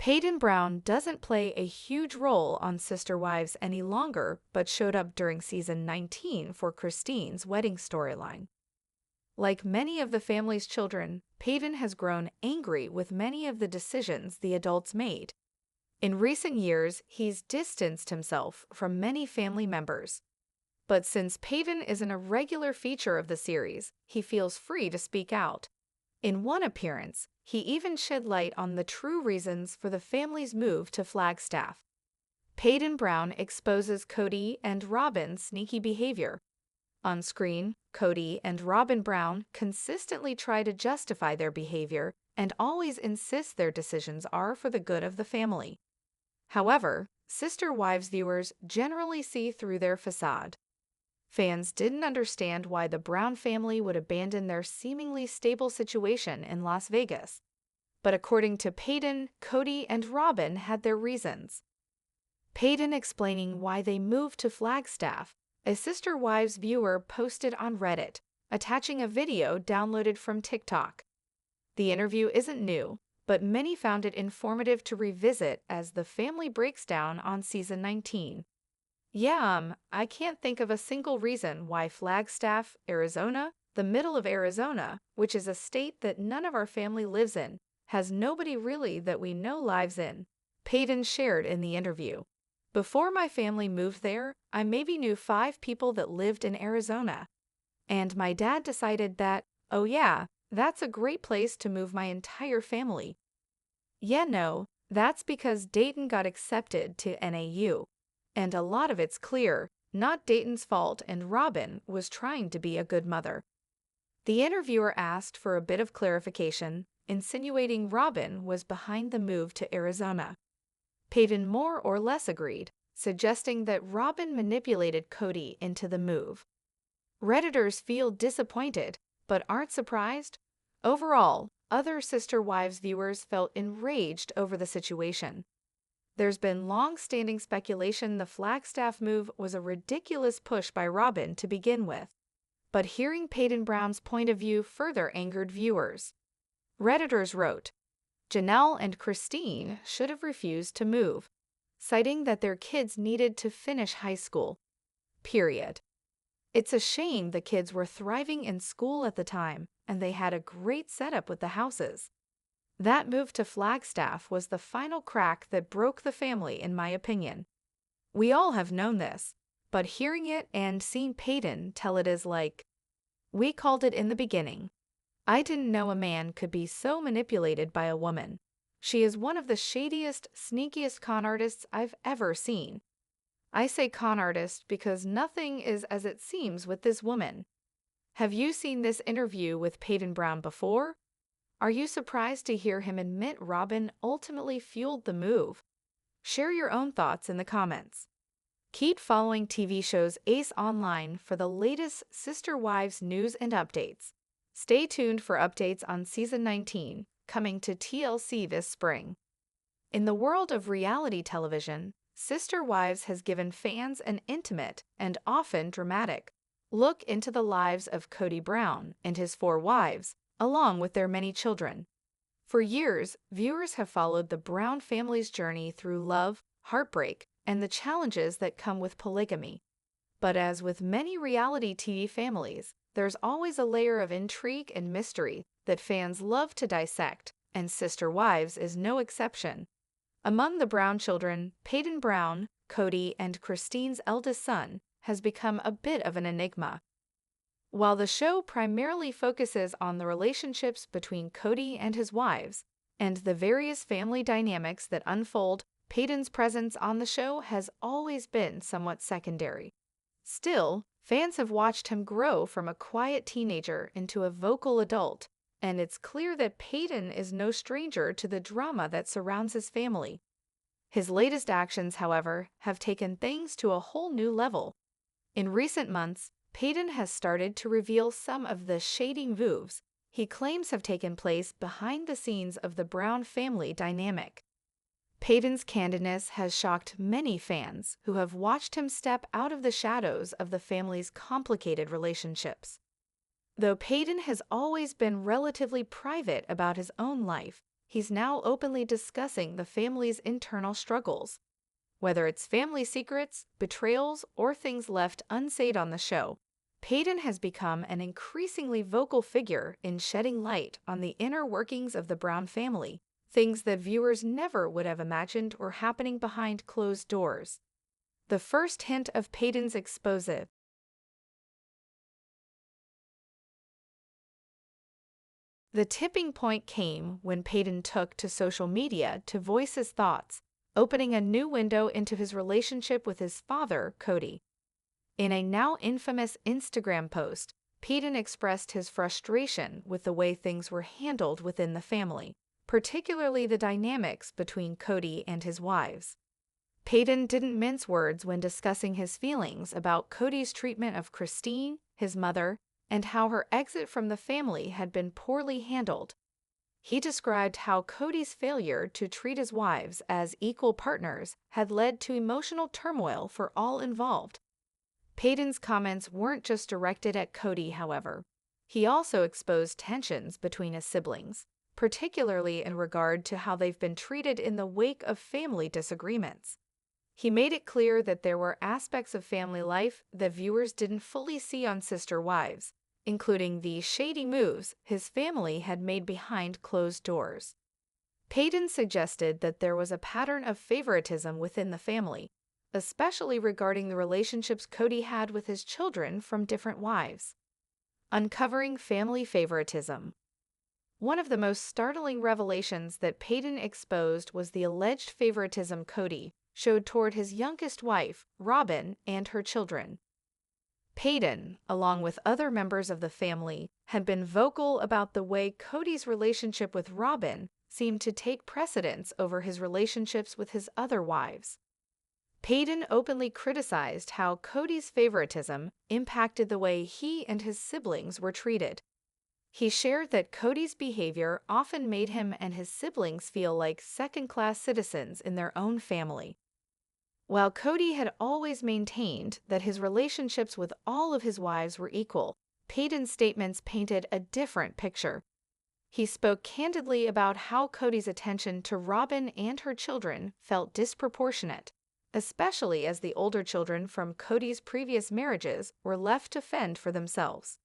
Paedon Brown doesn't play a huge role on Sister Wives any longer, but showed up during season 19 for Christine's wedding storyline. Like many of the family's children, Paedon has grown angry with many of the decisions the adults made. In recent years, he's distanced himself from many family members. But since Paedon isn't a regular feature of the series, he feels free to speak out. In one appearance, he even shed light on the true reasons for the family's move to Flagstaff. Paedon Brown exposes Kody and Robyn's sneaky behavior. On screen, Kody and Robyn Brown consistently try to justify their behavior and always insist their decisions are for the good of the family. However, Sister Wives viewers generally see through their facade. Fans didn't understand why the Brown family would abandon their seemingly stable situation in Las Vegas. But according to Paedon, Kody and Robyn had their reasons. Paedon explaining why they moved to Flagstaff, a Sister Wives viewer posted on Reddit, attaching a video downloaded from TikTok. The interview isn't new, but many found it informative to revisit as the family breaks down on season 19. I can't think of a single reason why Flagstaff, Arizona, the middle of Arizona, which is a state that none of our family lives in, has nobody really that we know lives in, Paedon shared in the interview. Before my family moved there, I maybe knew 5 people that lived in Arizona. And my dad decided that, oh yeah, that's a great place to move my entire family. That's because Dayton got accepted to NAU. And a lot of it's clear, not Dayton's fault, and Robyn was trying to be a good mother. The interviewer asked for a bit of clarification, insinuating Robyn was behind the move to Arizona. Paedon more or less agreed, suggesting that Robyn manipulated Kody into the move. Redditors feel disappointed, but aren't surprised. Overall, other Sister Wives viewers felt enraged over the situation. There's been long-standing speculation the Flagstaff move was a ridiculous push by Robyn to begin with. But hearing Paedon Brown's point of view further angered viewers. Redditors wrote, Janelle and Christine should have refused to move, citing that their kids needed to finish high school. Period. It's a shame the kids were thriving in school at the time, and they had a great setup with the houses. That move to Flagstaff was the final crack that broke the family, in my opinion. We all have known this, but hearing it and seeing Paedon tell it is like, we called it in the beginning. I didn't know a man could be so manipulated by a woman. She is one of the shadiest, sneakiest con artists I've ever seen. I say con artist because nothing is as it seems with this woman. Have you seen this interview with Paedon Brown before? Are you surprised to hear him admit Robyn ultimately fueled the move? Share your own thoughts in the comments. Keep following TV shows Ace Online for the latest Sister Wives news and updates. Stay tuned for updates on season 19, coming to TLC this spring. In the world of reality television, Sister Wives has given fans an intimate and often dramatic look into the lives of Kody Brown and his 4 wives, along with their many children. For years, viewers have followed the Brown family's journey through love, heartbreak, and the challenges that come with polygamy. But as with many reality TV families, there's always a layer of intrigue and mystery that fans love to dissect, and Sister Wives is no exception. Among the Brown children, Paedon Brown, Kody, and Christine's eldest son has become a bit of an enigma. While the show primarily focuses on the relationships between Kody and his wives and the various family dynamics that unfold, Paedon's presence on the show has always been somewhat secondary. Still, fans have watched him grow from a quiet teenager into a vocal adult, and it's clear that Paedon is no stranger to the drama that surrounds his family. His latest actions, however, have taken things to a whole new level. In recent months, Paedon has started to reveal some of the shady moves he claims have taken place behind the scenes of the Brown family dynamic. Paedon's candidness has shocked many fans who have watched him step out of the shadows of the family's complicated relationships. Though Paedon has always been relatively private about his own life, he's now openly discussing the family's internal struggles. Whether it's family secrets, betrayals, or things left unsaid on the show, Paedon has become an increasingly vocal figure in shedding light on the inner workings of the Brown family, things that viewers never would have imagined were happening behind closed doors. The first hint of Paedon's exposure. The tipping point came when Paedon took to social media to voice his thoughts, opening a new window into his relationship with his father, Kody. In a now infamous Instagram post, Paedon expressed his frustration with the way things were handled within the family, particularly the dynamics between Kody and his wives. Paedon didn't mince words when discussing his feelings about Kody's treatment of Christine, his mother, and how her exit from the family had been poorly handled. He described how Kody's failure to treat his wives as equal partners had led to emotional turmoil for all involved. Paedon's comments weren't just directed at Kody, however. He also exposed tensions between his siblings, particularly in regard to how they've been treated in the wake of family disagreements. He made it clear that there were aspects of family life that viewers didn't fully see on Sister Wives, including the shady moves his family had made behind closed doors. Paedon suggested that there was a pattern of favoritism within the family, especially regarding the relationships Kody had with his children from different wives. Uncovering family favoritism. One of the most startling revelations that Paedon exposed was the alleged favoritism Kody showed toward his youngest wife, Robyn, and her children. Paedon, along with other members of the family, had been vocal about the way Kody's relationship with Robyn seemed to take precedence over his relationships with his other wives. Paedon openly criticized how Kody's favoritism impacted the way he and his siblings were treated. He shared that Kody's behavior often made him and his siblings feel like second-class citizens in their own family. While Kody had always maintained that his relationships with all of his wives were equal, Paedon's statements painted a different picture. He spoke candidly about how Kody's attention to Robyn and her children felt disproportionate, especially as the older children from Kody's previous marriages were left to fend for themselves.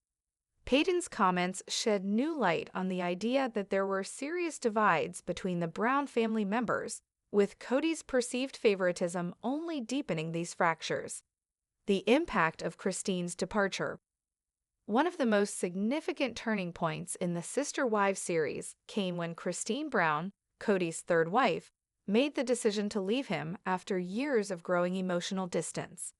Paedon's comments shed new light on the idea that there were serious divides between the Brown family members, with Kody's perceived favoritism only deepening these fractures. The impact of Christine's departure. One of the most significant turning points in the Sister Wives series came when Christine Brown, Kody's third wife, made the decision to leave him after years of growing emotional distance.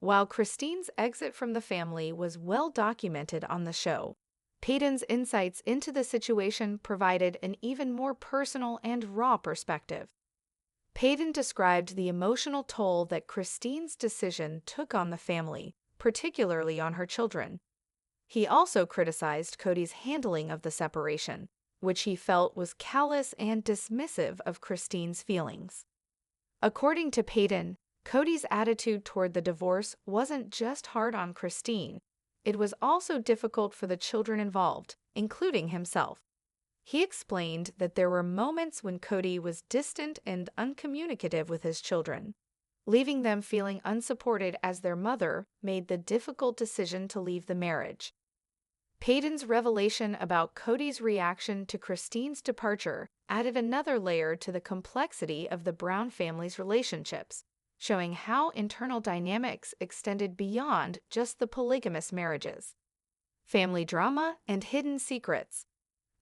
While Christine's exit from the family was well documented on the show, Paedon's insights into the situation provided an even more personal and raw perspective. Paedon described the emotional toll that Christine's decision took on the family, particularly on her children. He also criticized Kody's handling of the separation, which he felt was callous and dismissive of Christine's feelings. According to Paedon, Kody's attitude toward the divorce wasn't just hard on Christine, it was also difficult for the children involved, including himself. He explained that there were moments when Kody was distant and uncommunicative with his children, leaving them feeling unsupported as their mother made the difficult decision to leave the marriage. Paedon's revelation about Kody's reaction to Christine's departure added another layer to the complexity of the Brown family's relationships, showing how internal dynamics extended beyond just the polygamous marriages. Family drama and hidden secrets.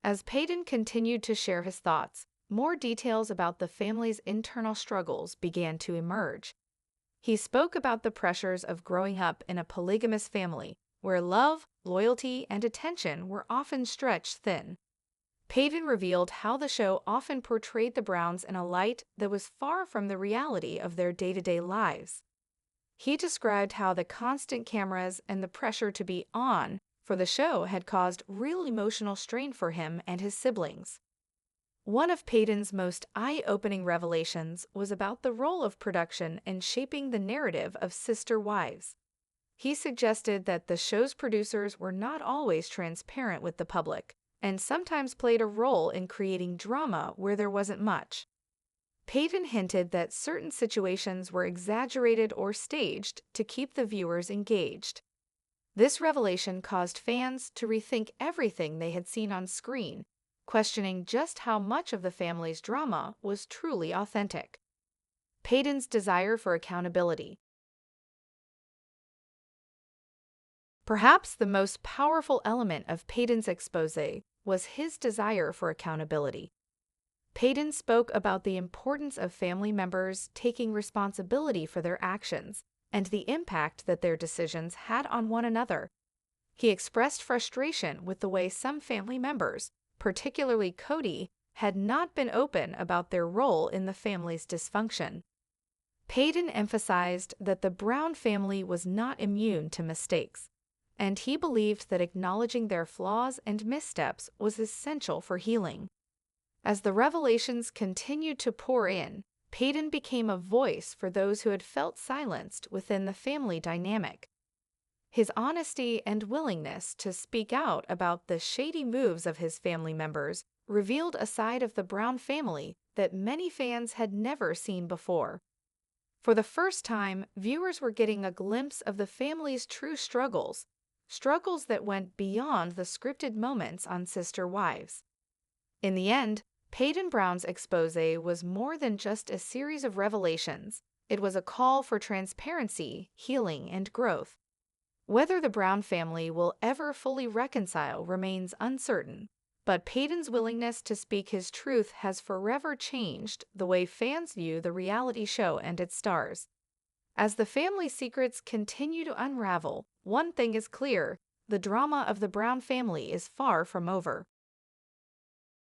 As Paedon continued to share his thoughts, more details about the family's internal struggles began to emerge. He spoke about the pressures of growing up in a polygamous family, where love, loyalty, and attention were often stretched thin. Paedon revealed how the show often portrayed the Browns in a light that was far from the reality of their day-to-day lives. He described how the constant cameras and the pressure to be on for the show had caused real emotional strain for him and his siblings. One of Paedon's most eye-opening revelations was about the role of production in shaping the narrative of Sister Wives. He suggested that the show's producers were not always transparent with the public, and sometimes played a role in creating drama where there wasn't much. Paedon hinted that certain situations were exaggerated or staged to keep the viewers engaged. This revelation caused fans to rethink everything they had seen on screen, questioning just how much of the family's drama was truly authentic. Paedon's desire for accountability. Perhaps the most powerful element of Paedon's expose was his desire for accountability. Paedon spoke about the importance of family members taking responsibility for their actions and the impact that their decisions had on one another. He expressed frustration with the way some family members, particularly Kody, had not been open about their role in the family's dysfunction. Paedon emphasized that the Brown family was not immune to mistakes, and he believed that acknowledging their flaws and missteps was essential for healing. As the revelations continued to pour in, Paedon became a voice for those who had felt silenced within the family dynamic. His honesty and willingness to speak out about the shady moves of his family members revealed a side of the Brown family that many fans had never seen before. For the first time, viewers were getting a glimpse of the family's true struggles that went beyond the scripted moments on Sister Wives. In the end, Paedon Brown's expose was more than just a series of revelations. It was a call for transparency, healing, and growth. Whether the Brown family will ever fully reconcile remains uncertain, but Paedon's willingness to speak his truth has forever changed the way fans view the reality show and its stars. As the family secrets continue to unravel, one thing is clear: the drama of the Brown family is far from over.